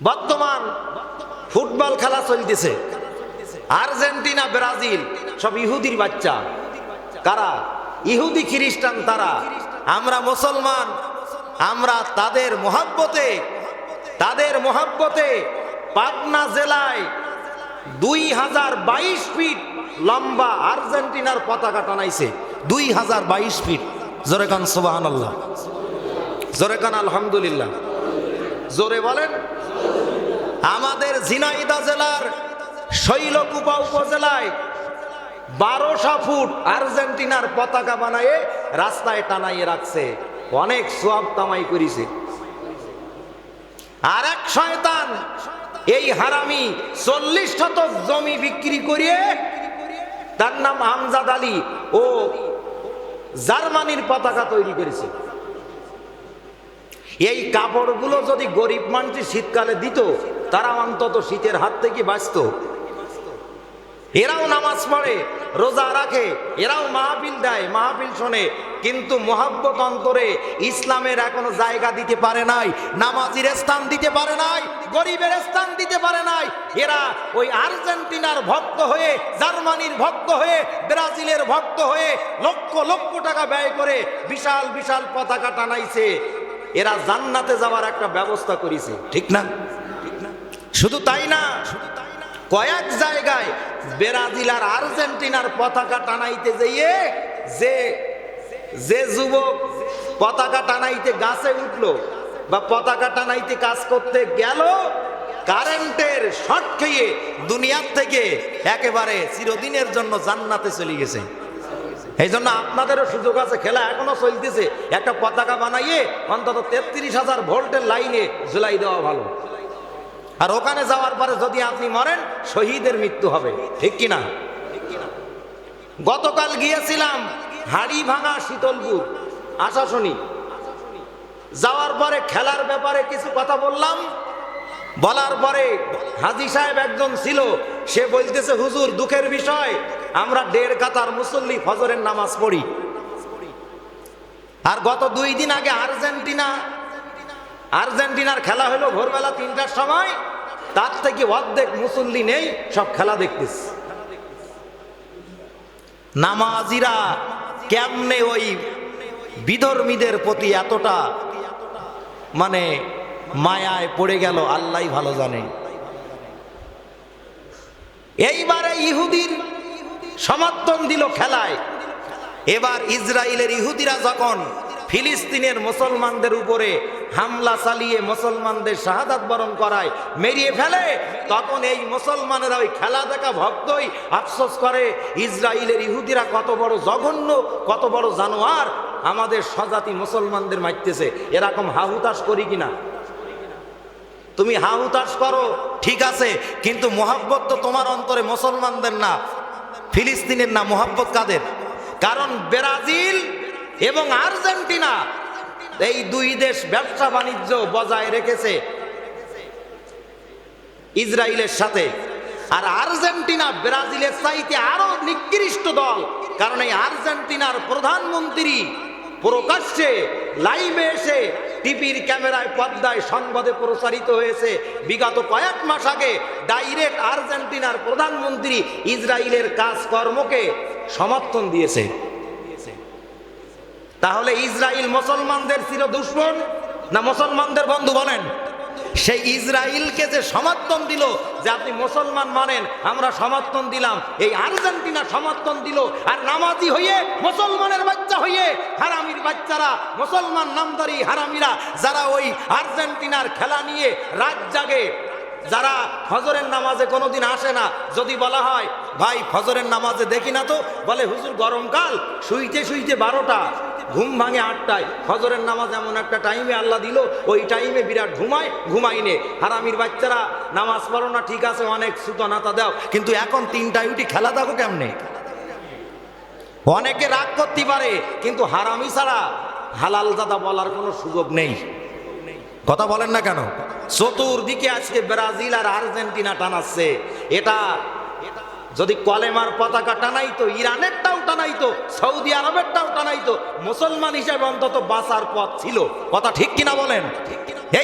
বর্তমান ফুটবল খেলা চলতেছে, আর্জেন্টিনা ব্রাজিল সব ইহুদির বাচ্চা। কারা? ইহুদি খ্রিস্টান তারা। আমরা মুসলমান, আমরা তাদের মোহাব্বতে পাবনা জেলায় 2022 ফিট লম্বা আর্জেন্টিনার পতাকা টানাইছে। 2022 ফিট। জোরে কান সুবহানাল্লাহ, জোরে কান আলহামদুলিল্লাহ, জোরে বলেন। আমাদের ঝিনাইদহ জেলার শৈলকুপা উপজেলায় 1200 ফুট আর্জেন্টিনার পতাকা বানায়ে রাস্তায় টানাইয়ে রাখছে। অনেক সওয়াব কামাই করেছে। আর এক শয়তান, এই হারামি 40 শতক জমি বিক্রি করিয়ে, তার নাম আমজাদ আলী, ও জার্মানির পতাকা তৈরি করেছে। এই কাপড়গুলো যদি গরিব মানুষ শীতকালে দিত, তারা অন্তত শীতের হাত থেকে বাঁচত। এরাও নামাজ পড়ে, রোজা রাখে, এরাও মাহফিল দেয়, মাহফিল শোনে, কিন্তু মোহাব্বত অন্তরে ইসলামের এখনো জায়গা দিতে পারে নাই, নামাজির স্থান দিতে পারে নাই, গরিবের স্থান দিতে পারে নাই। এরা ওই আর্জেন্টিনার ভক্ত হয়ে, জার্মানির ভক্ত হয়ে, ব্রাজিলের ভক্ত হয়ে লক্ষ লক্ষ টাকা ব্যয় করে বিশাল বিশাল পতাকা টানাইছে। এরা জান্নাতে যাওয়ার একটা ব্যবস্থা করেছে, ঠিক না? শুধু তাই না, কয়েক জায়গায় ব্রাজিল আর আর্জেন্টিনার পতাকা টানাইতে যেয়ে যে যুবক পতাকা টানাইতে গাছে উঠলো বা পতাকা টানাইতে কাজ করতে গেল, কারেন্টের শর্ট খেয়ে দুনিয়ার থেকে একেবারে চিরদিনের জন্য জান্নাতে চলে গেছে। এই জন্য আপনাদেরও সুযোগ আছে, খেলা এখনো চলতেছে, একটা পতাকা বানাইয়ে অন্তত 33,000 ভোল্টের লাইনে ঝুলাই দেওয়া ভালো। আর ওখানে যাওয়ার পরে যদি আপনি মরেন, শহীদের মৃত্যু হবে, ঠিক কিনা? গতকাল গিয়েছিলাম হাড়িভাঙা শীতলপুর আশাশুনি। যাওয়ার পরে খেলার ব্যাপারে কিছু কথা বললাম, বলার পরে হাজী সাহেব একজন ছিল, সে বলতেছে, হুজুর দুঃখের বিষয়, আমরা 1.5 কাতার মুসল্লি ফজরের নামাজ পড়ি। আর গত 2 দিন আগে আর্জেন্টিনার খেলা হলো ভোরবেলা 3টার সময়, তার থেকে অর্ধেক মুসল্লি নেই, সব খেলা দেখতেছে। নামাজিরা কেমনে ওই বিধর্মীদের প্রতি এতটা মানে মায়ায় পড়ে গেল, আল্লাহই ভালো জানে। এইবারে ইহুদির সমর্থন দিল খেলায়। এবার ইসরায়েলের ইহুদিরা যখন ফিলিস্তিনের মুসলমানদের উপরে হামলা চালিয়ে মুসলমানদের শাহাদাত বরণ করায়, মেরিয়ে ফেলে, তখন এই মুসলমানেরা ওই খেলা দেখা ভক্তই আফসোস করে, ইসরায়েলের ইহুদিরা কত বড় জঘন্য, কত বড় জানোয়ার, আমাদের স্বজাতি মুসলমানদের মারতেছে। এরকম হাহুতাশ করি কিনা? তুমি হাহুতাশ করো, ঠিক আছে, কিন্তু মোহাব্বত তো তোমার অন্তরে মুসলমানদের না, ফিলিস্তিনের না। মোহাব্বত কাদের? কারণ ব্রাজিল এবং আর্জেন্টিনা এই 2 দেশ ব্যবসা বাণিজ্য বজায় রেখেছে ইসরায়েলের সাথে। আর আর্জেন্টিনা ব্রাজিলের চাইতে আরো নিকৃষ্ট দল, কারণ এই আর্জেন্টিনার প্রধানমন্ত্রী প্রকাশ্যে লাইভে এসে টিভির ক্যামেরায় পর্দায় সংবাদে প্রচারিত হয়েছে, বিগত কয়েক মাস আগে ডাইরেক্ট আর্জেন্টিনার প্রধানমন্ত্রী ইসরায়েলের কাজকর্মকে সমর্থন দিয়েছে। তাহলে ইসরায়েল মুসলমানদের চির দুশমন না মুসলমানদের বন্ধু? বলেন। সেই ইসরায়েলকে যে সমর্থন দিল, যে আপনি মুসলমান মানেন, আমরা সমর্থন দিলাম, এই আর্জেন্টিনা সমর্থন দিল। আর নামাজি হয়ে, মুসলমানের বাচ্চা হয়ে, হারামির বাচ্চারা, মুসলমান নামদারি হারামিরা, যারা ওই আর্জেন্টিনার খেলা নিয়ে রাত জাগে, যারা ফজরের নামাজে কোনোদিন আসে না, যদি বলা হয় ভাই ফজরের নামাজে দেখি না, তো বলে হুজুর গরমকাল, শুইতে শুইতে 12টা, ঘুম ভাঙে 8টায়, ফজরের নামাজ এমন একটা টাইমে আল্লাহ দিল, ওই টাইমে বিরাট ঘুমাইনে। হারামির বাচ্চারা নামাজ পড়ো না, ঠিক আছে, অনেক সুতনাতা দাও, কিন্তু এখন 3টায় উঠি খেলা দেখো কেমনে? অনেকে রাগ করতে পারে, কিন্তু হারামি ছাড়া হালাল দাদা বলার কোনো সুযোগ নেই। কথা বলেন না কেন? চতুর্দিকে আজকে ব্রাজিল আর আর্জেন্টিনা টানাচ্ছে। এটা যদি কলেমার পতাকা টানাইতো, ইরানেরটাও টানাইতো, সৌদি আরবেরটাও টানাইতো, মুসলমান হিসেবে অন্তত বাঁচার পথ ছিল। কথা ঠিক কিনা বলেন?